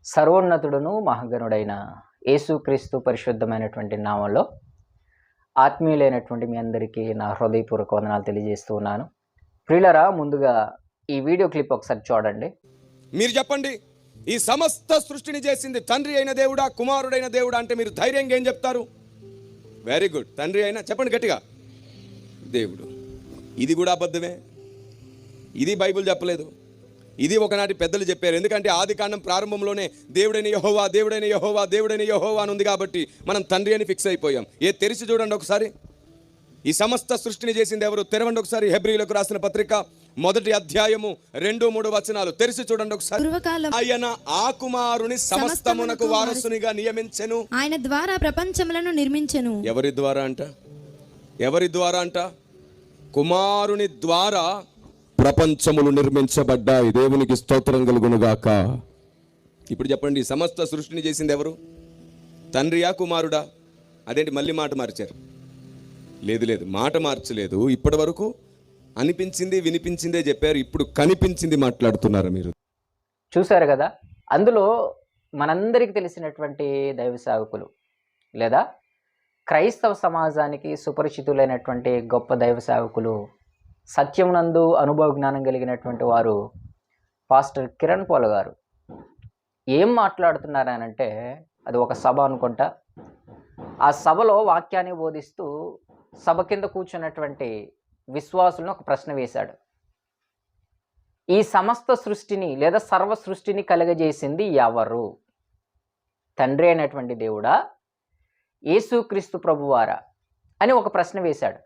సర్వోన్నతుడును మహాగణుడైన యేసుక్రీస్తు పరిశుద్ధమైనటువంటి నామంలో ఆత్మీయులైనటువంటి మీ అందరికీ నా హృదయపూర్వక వందనాలు తెలియజేస్తూ ఉన్నాను. ప్రియులరా, ముందుగా ఈ వీడియో క్లిప్ ఒకసారి చూడండి. మీరు చెప్పండి, ఈ సమస్త సృష్టిని చేసింది తండ్రి అయిన దేవుడా, కుమారుడైన దేవుడా అంటే మీరు ధైర్యంగా ఏం చెప్తారు? Very good. తండ్రి అయినా చెప్పండి గట్టిగా, దేవుడు. ఇది కూడా అబద్ధమే. ఇది బైబిల్ చెప్పలేదు, ఇది ఒకనాటి పెద్దలు చెప్పారు. ఎందుకంటే ఆది కాండం ప్రారంభంలోనే దేవుడైన యెహోవా, దేవుడైన యెహోవా, దేవుడైన యెహోవా అని ఉంది కాబట్టి మనం తండ్రి అని ఫిక్స్ అయిపోయాం. తెరిచి చూడండి ఒకసారి, ఈ సమస్త సృష్టిని చేసింది ఎవరు? తెరవండి ఒకసారి హెబ్రీయులకు రాసిన పత్రిక 1వ అధ్యాయము 2-3 వచనాలు తెరిచి చూడండి ఒకసారి. ఆయన ఆ కుమారుని సమస్తమునకు వారసునిగా నియమించెను, ఆయన ద్వారా ప్రపంచములను నిర్మించెను. ఎవరి ద్వారా అంట? ఎవరి ద్వారా అంట? కుమారుని ద్వారా ప్రపంచములు నిర్మించబడ్డాయి. దేవునికి స్తోత్రం కలుగునుగాక. ఇప్పుడు చెప్పండి, సమస్త సృష్టిని చేసింది ఎవరు? తండ్రియా, కుమారుడా? అదేంటి మళ్ళీ మాట మార్చారు? లేదు, మాట మార్చలేదు. ఇప్పటి వరకు అనిపించింది వినిపించిందే చెప్పారు, ఇప్పుడు కనిపించింది మాట్లాడుతున్నారు మీరు. చూశారు కదా, అందులో మనందరికీ తెలిసినటువంటి దైవ సేవకులు లేదా క్రైస్తవ సమాజానికి సుపరిచితులైనటువంటి గొప్ప దైవ సేవకులు, సత్యమునందు అనుభవ జ్ఞానం కలిగినటువంటి వారు పాస్టర్ కిరణ్ పాల్ గారు ఏం మాట్లాడుతున్నారనంటే, అది ఒక సభ అనుకుంటా. ఆ సభలో వాక్యాన్ని బోధిస్తూ సభ కింద కూర్చున్నటువంటి విశ్వాసులను ఒక ప్రశ్న వేశాడు. ఈ సమస్త సృష్టిని లేదా సర్వ సృష్టిని కలుగజేసింది ఎవరు? తండ్రి అయినటువంటి దేవుడా, యేసుక్రీస్తు ప్రభువారా అని ఒక ప్రశ్న వేశాడు.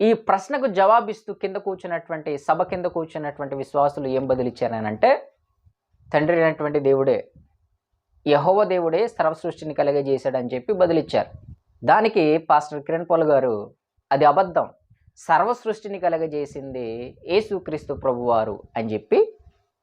ఈ ప్రశ్నకు జవాబిస్తూ కింద కూర్చున్నటువంటి సభ కింద కూర్చున్నటువంటి విశ్వాసులు ఏం బదులిచ్చారనంటే, తండ్రి అయినటువంటి దేవుడే, యెహోవా దేవుడే సర్వ సృష్టిని కలుగజేశాడని చెప్పి బదులిచ్చారు. దానికి పాస్టర్ కిరణ్ పాల్ గారు, అది అబద్ధం, సర్వ సృష్టిని కలుగజేసింది యేసుక్రీస్తు ప్రభువారు అని చెప్పి,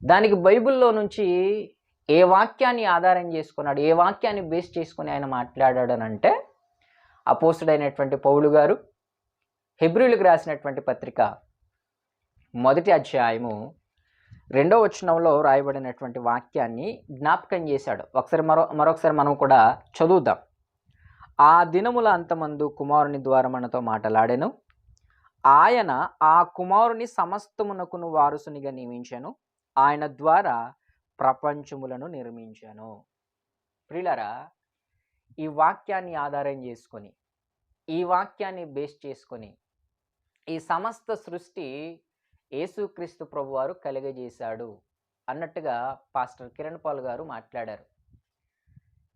దానికి బైబిల్లో నుంచి ఏ వాక్యాన్ని ఆధారం చేసుకున్నాడు, ఏ వాక్యాన్ని బేస్ చేసుకుని ఆయన మాట్లాడాడనంటే, అపోస్తుడైనటువంటి పౌలు గారు హెబ్రీయులకు రాసినటువంటి పత్రిక 1వ అధ్యాయము 2వ వచనంలో రాయబడినటువంటి వాక్యాన్ని జ్ఞాపకం చేశాడు. మరొకసారి మనం కూడా చదువుదాం. ఆ దినముల అంతమందు కుమారుని ద్వారా మనతో మాట్లాడెను, ఆయన ఆ కుమారుని సమస్తమునకును వారసునిగా నియమించెను, ఆయన ద్వారా ప్రపంచములను నిర్మించెను. ప్రియులారా, ఈ వాక్యాన్ని ఆధారం చేసుకొని, ఈ వాక్యాన్ని బేస్ చేసుకొని ఈ సమస్త సృష్టి యేసుక్రీస్తు ప్రభువారు కలుగజేశాడు అన్నట్టుగా పాస్టర్ కిరణ్ పాల్ గారు మాట్లాడారు.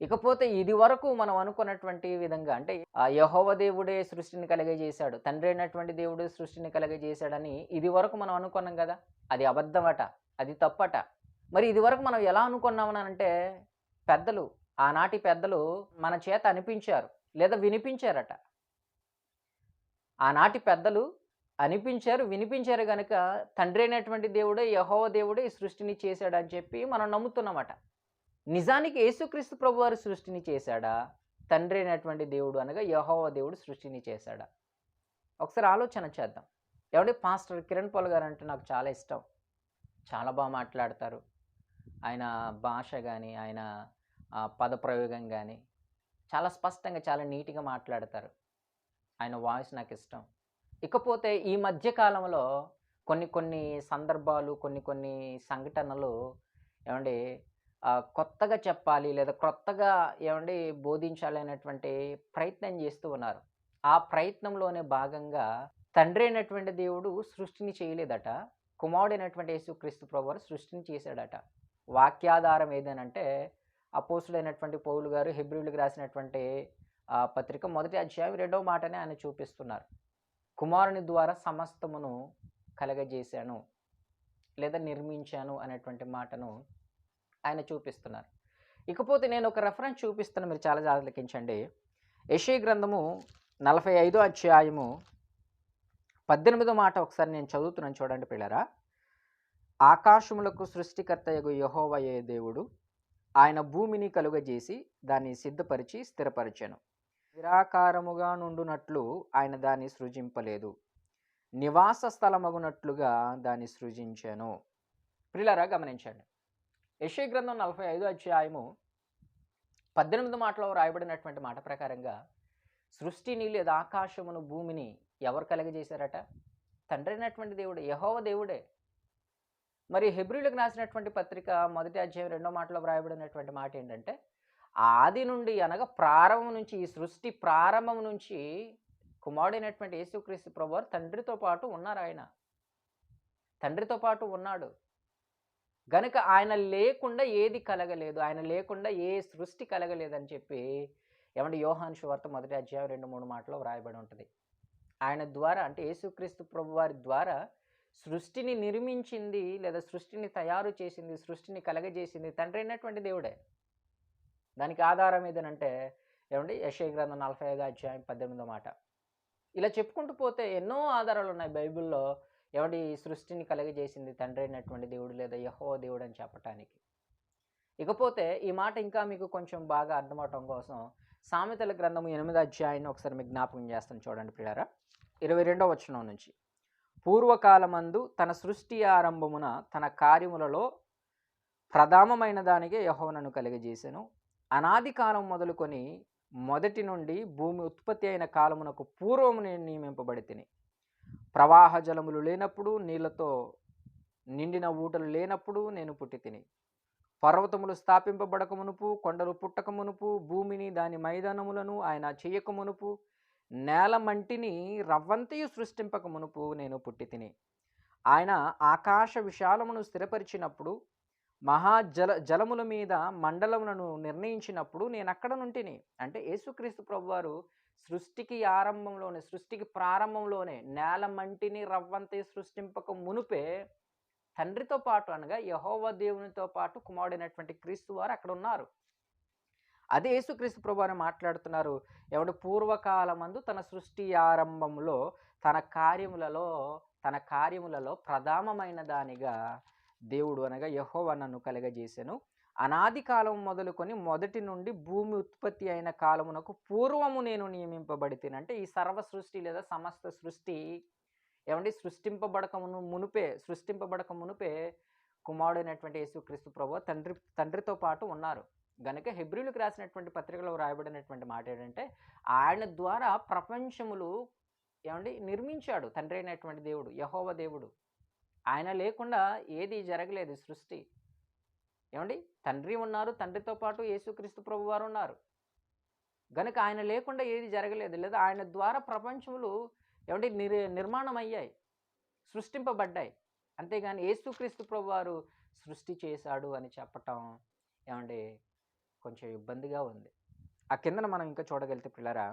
ఇకపోతే ఇది వరకు మనం అనుకున్నటువంటి విధంగా, అంటే యెహోవా దేవుడే సృష్టిని కలుగజేశాడు, తండ్రి అయినటువంటి దేవుడు సృష్టిని కలుగజేశాడని ఇది వరకు మనం అనుకున్నాం కదా, అది అబద్ధమట, అది తప్పట. మరి ఇది వరకు మనం ఎలా అనుకున్నామనంటే, పెద్దలు, ఆనాటి పెద్దలు మన చేత అనిపించారు లేదా వినిపించారట. ఆనాటి పెద్దలు అనిపించారు, వినిపించారు కనుక తండ్రి అయినటువంటి దేవుడే, యెహోవా దేవుడే ఈ సృష్టిని చేశాడని చెప్పి మనం నమ్ముతున్నామట. నిజానికి యేసుక్రీస్తు ప్రభువారు సృష్టిని చేశాడా? తండ్రి అయినటువంటి దేవుడు అనగా యెహోవా దేవుడు సృష్టిని చేశాడా? ఒకసారి ఆలోచన చేద్దాం. ఎవడే పాస్టర్ కిరణ్ పాల్ గారు అంటే నాకు చాలా ఇష్టం, చాలా బాగా మాట్లాడతారు. ఆయన భాష కానీ, ఆయన పదప్రయోగం కానీ చాలా స్పష్టంగా, చాలా నీట్గా మాట్లాడతారు. ఆయన వాయిస్ నాకు ఇష్టం. ఇకపోతే ఈ మధ్య కాలంలో కొన్ని సందర్భాలు, కొన్ని సంఘటనలు ఏమండి కొత్తగా చెప్పాలి లేదా కొత్తగా ఏమండి బోధించాలి అనేటువంటి ప్రయత్నం చేస్తూ ఉన్నారు. ఆ ప్రయత్నంలోనే భాగంగా తండ్రి అయినటువంటి దేవుడు సృష్టిని చేయలేదట, కుమారుడైనటువంటి యేసుక్రీస్తు ప్రభువారు సృష్టిని చేశాడట. వాక్యాధారం ఏదేనంటే, అపోస్తుడైనటువంటి పౌలు గారు హెబ్రీయులకు రాసినటువంటి పత్రిక 1వ అధ్యాయం 2వ మాటనే ఆయన చూపిస్తున్నారు. కుమారుని ద్వారా సమస్తమును కలగజేశాను లేదా నిర్మించాను అనేటువంటి మాటను ఆయన చూపిస్తున్నారు. ఇకపోతే నేను ఒక రెఫరెన్స్ చూపిస్తాను, మీరు చాలా జాగ్రత్తగా లెక్కించండి. యెషయా గ్రంథము 45వ అధ్యాయము 18వ మాట ఒకసారి నేను చదువుతున్నాను, చూడండి పిల్లరా. ఆకాశములకు సృష్టికర్తయగు యెహోవాయే దేవుడు, ఆయన భూమిని కలుగజేసి దాన్ని సిద్ధపరిచి స్థిరపరిచెను. నిరాకారముగా నుండునట్లు ఆయన దాన్ని సృజింపలేదు, నివాస స్థలమగునట్లుగా దాన్ని సృజించెను. ప్రియులారా, గమనించండి, యెషయా గ్రంథం 45 అధ్యాయము 18 మాటలో రాయబడినటువంటి మాట ప్రకారంగా సృష్టిని లేదా ఆకాశమును భూమిని ఎవరు కలగజేశారట? తండ్రి అయినటువంటి దేవుడు, యెహోవా దేవుడే. మరి హెబ్రీయులకు రాసినటువంటి పత్రిక 1 అధ్యాయం 2 మాటలో వ్రాయబడినటువంటి మాట ఏంటంటే, ఆది నుండి అనగా ప్రారంభం నుంచి, ఈ సృష్టి ప్రారంభం నుంచి కుమారుడైనటువంటి యేసుక్రీస్తు ప్రభువారు తండ్రితో పాటు ఉన్నారు. ఆయన తండ్రితో పాటు ఉన్నాడు గనుక ఆయన లేకుండా ఏది కలగలేదు, ఆయన లేకుండా ఏ సృష్టి కలగలేదని చెప్పి ఏమంటే యోహాను సువార్త 1 అధ్యాయం 2-3 మాటలో వ్రాయబడి ఉంటుంది. ఆయన ద్వారా అంటే యేసుక్రీస్తు ప్రభువారి ద్వారా సృష్టిని నిర్మించింది లేదా సృష్టిని తయారు చేసింది, సృష్టిని కలగజేసింది తండ్రి అయినటువంటి దేవుడే. దానికి ఆధారం ఏదనంటే ఏమండి యెషయా గ్రంథం 45 అధ్యాయం 18 మాట. ఇలా చెప్పుకుంటూ పోతే ఎన్నో ఆధారాలు ఉన్నాయి బైబిల్లో ఏమండి ఈ సృష్టిని కలగజేసింది తండ్రి అయినటువంటి దేవుడు లేదా యెహోవా దేవుడు అని చెప్పటానికి. ఇకపోతే ఈ మాట ఇంకా మీకు కొంచెం బాగా అర్థమవటం కోసం సామెతల గ్రంథము 8 అధ్యాయాన్ని ఒకసారి మీకు జ్ఞాపకం చేస్తాను చూడండి ప్రియులారా. 22వ వచనం నుంచి, పూర్వకాలమందు తన సృష్టి ఆరంభమున తన కార్యములలో ప్రధానమైన దానికే యెహోవా నన్ను కలుగజేసెను. అనాది కాలం మొదలుకొని మొదటి నుండి భూమి ఉత్పత్తి అయిన కాలమునకు పూర్వము నేను నియమింపబడి తిని, ప్రవాహ జలములు లేనప్పుడు, నీళ్లతో నిండిన ఊటలు లేనప్పుడు నేను పుట్టి తిని, పర్వతములు స్థాపింపబడక మునుపు, కొండలు పుట్టక మునుపు, భూమిని దాని మైదానములను ఆయన చెయ్యక మునుపు, నేల మంటిని రవ్వంతయు సృష్టింపక మునుపు నేను పుట్టి తిని, ఆయన ఆకాశ విశాలమును స్థిరపరిచినప్పుడు, జలముల మీద మండలములను నిర్ణయించినప్పుడు నేను అక్కడ నుంటిని. అంటే యేసుక్రీస్తు ప్రభువారు సృష్టికి ఆరంభంలోనే, సృష్టికి ప్రారంభంలోనే నేల మంటిని రవ్వంతయు సృష్టింపక మునుపే తండ్రితో పాటు అనగా యెహోవా దేవునితో పాటు కుమారుడైనటువంటి క్రీస్తు వారు అక్కడ ఉన్నారు. అదే యేసుక్రీస్తు ప్రభువారు మాట్లాడుతున్నారు. ఎవడు పూర్వకాలమందు తన సృష్టి ఆరంభంలో తన కార్యములలో ప్రధానమైన దానిగా దేవుడు అనగా యెహోవా నన్ను కలగజేసెను. అనాది కాలం మొదలుకొని మొదటి నుండి భూమి ఉత్పత్తి అయిన కాలమునకు పూర్వము నేను నియమింపబడి తిని. అంటే ఈ సర్వ సృష్టి లేదా సమస్త సృష్టి ఏమండి సృష్టింపబడక మునుపే కుమారుడైనటువంటి యేసుక్రీస్తు ప్రభువు తండ్రితో పాటు ఉన్నారు. గనుక హెబ్రీయులకు రాసినటువంటి పత్రికలో రాయబడినటువంటి మాట ఏంటంటే, ఆయన ద్వారా ప్రపంచములు ఏమండి నిర్మించాడు తండ్రి అయినటువంటి దేవుడు, యెహోవా దేవుడు. ఆయన లేకుండా ఏది జరగలేదు సృష్టి. ఏమండి తండ్రి ఉన్నారు, తండ్రితో పాటు యేసుక్రీస్తు ప్రభు వారు ఉన్నారు. గనుక ఆయన లేకుండా ఏది జరగలేదు, లేదా ఆయన ద్వారా ప్రపంచములు ఏమండి నిర్మాణం అయ్యాయి, సృష్టింపబడ్డాయి. అంతేగాని యేసుక్రీస్తు ప్రభు వారు సృష్టి చేశాడు అని చెప్పటం ఏమండి కొంచెం ఇబ్బందిగా ఉంది. ఆ కిందన మనం ఇంకా చూడగలిగితే పిల్లరా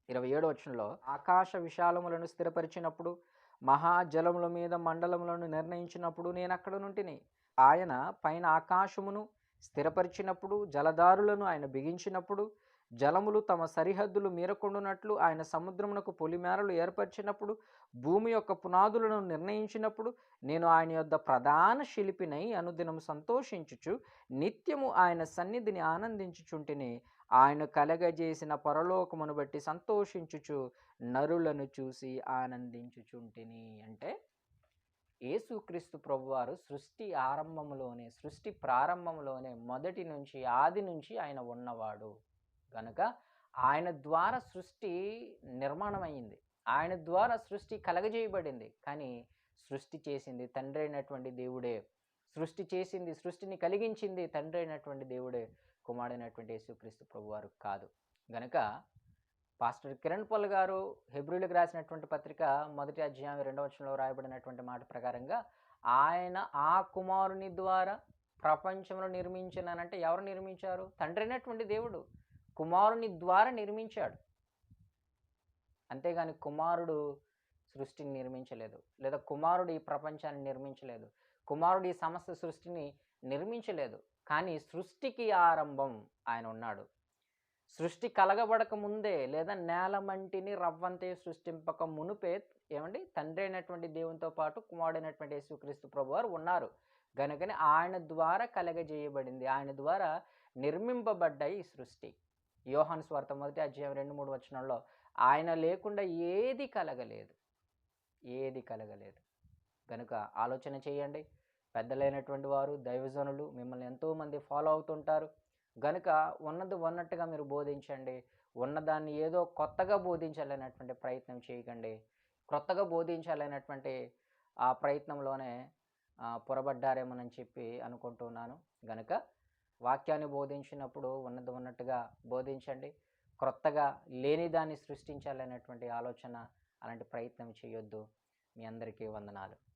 27వ వచనంలో, ఆకాశ విశాలములను స్థిరపరిచినప్పుడు, మహాజలముల మీద మండలములను నిర్ణయించినప్పుడు నేను అక్కడ నుంటిని. ఆయన పైన ఆకాశమును స్థిరపరిచినప్పుడు, జలధారులను ఆయన బిగించినప్పుడు, జలములు తమ సరిహద్దులు మీరకుండునట్లు ఆయన సముద్రమునకు పొలిమేరలు ఏర్పరిచినప్పుడు, భూమి యొక్క పునాదులను నిర్ణయించినప్పుడు, నేను ఆయన యొద్ద ప్రధాన శిల్పినై అనుదినము సంతోషించుచు నిత్యము ఆయన సన్నిధిని ఆనందించుచుంటిని. ఆయన కలగజేసిన పరలోకమును బట్టి సంతోషించుచు నరులను చూసి ఆనందించుచుంటిని. అంటే యేసుక్రీస్తు ప్రభువారు సృష్టి ఆరంభంలోనే, సృష్టి ప్రారంభంలోనే, మొదటి నుంచి ఆది నుంచి ఆయన ఉన్నవాడు. కనుక ఆయన ద్వారా సృష్టి నిర్మాణమైంది, ఆయన ద్వారా సృష్టి కలగజేయబడింది. కానీ సృష్టి చేసింది తండ్రి అయినటువంటి దేవుడే. సృష్టిని కలిగించింది తండ్రి అయినటువంటి దేవుడే, కుమారుడైనటువంటి యేసుక్రీస్తు ప్రభువారు కాదు. గనుక పాస్టర్ కిరణ్ పాల్ గారు హెబ్రీయులకు రాసినటువంటి పత్రిక 1 అధ్యాయం 2వ వచనంలో రాయబడినటువంటి మాట ప్రకారంగా ఆయన ఆ కుమారుని ద్వారా ప్రపంచంలో నిర్మించినానంటే ఎవరు నిర్మించారు? తండ్రి అయినటువంటి దేవుడు కుమారుని ద్వారా నిర్మించాడు. అంతేగాని కుమారుడు సృష్టిని నిర్మించలేదు, లేదా కుమారుడు ఈ ప్రపంచాన్ని నిర్మించలేదు, కుమారుడు ఈ సమస్త సృష్టిని నిర్మించలేదు. కానీ సృష్టికి ఆరంభం ఆయన ఉన్నాడు. సృష్టి కలగబడక ముందే, లేదా నేల మంటిని రవ్వంతే సృష్టింపక మునుపే ఏమండి తండ్రి అయినటువంటి దేవునితో పాటు కుమారుడైనటువంటి యేసుక్రీస్తు ప్రభువారు ఉన్నారు. గనుకని ఆయన ద్వారా కలగజేయబడింది, ఆయన ద్వారా నిర్మింపబడ్డాయి ఈ సృష్టి. యోహాను సువార్త 1 అధ్యాయం 2-3 వచనంలో ఆయన లేకుండా ఏది కలగలేదు. గనుక ఆలోచన చేయండి, పెద్దలైనటువంటి వారు, దైవజనులు మిమ్మల్ని ఎంతోమంది ఫాలో అవుతుంటారు. గనుక ఉన్నది ఉన్నట్టుగా మీరు బోధించండి. ఉన్నదాన్ని ఏదో కొత్తగా బోధించాలనేటువంటి ప్రయత్నం చేయకండి. క్రొత్తగా బోధించాలనేటువంటి ఆ ప్రయత్నంలోనే పొరబడ్డారేమోనని చెప్పి అనుకుంటున్నాను. గనుక వాక్యాన్ని బోధించినప్పుడు ఉన్నది ఉన్నట్టుగా బోధించండి. క్రొత్తగా లేని దాన్ని సృష్టించాలనేటువంటి ఆలోచన, అలాంటి ప్రయత్నం చేయొద్దు. మీ అందరికీ వందనాలు.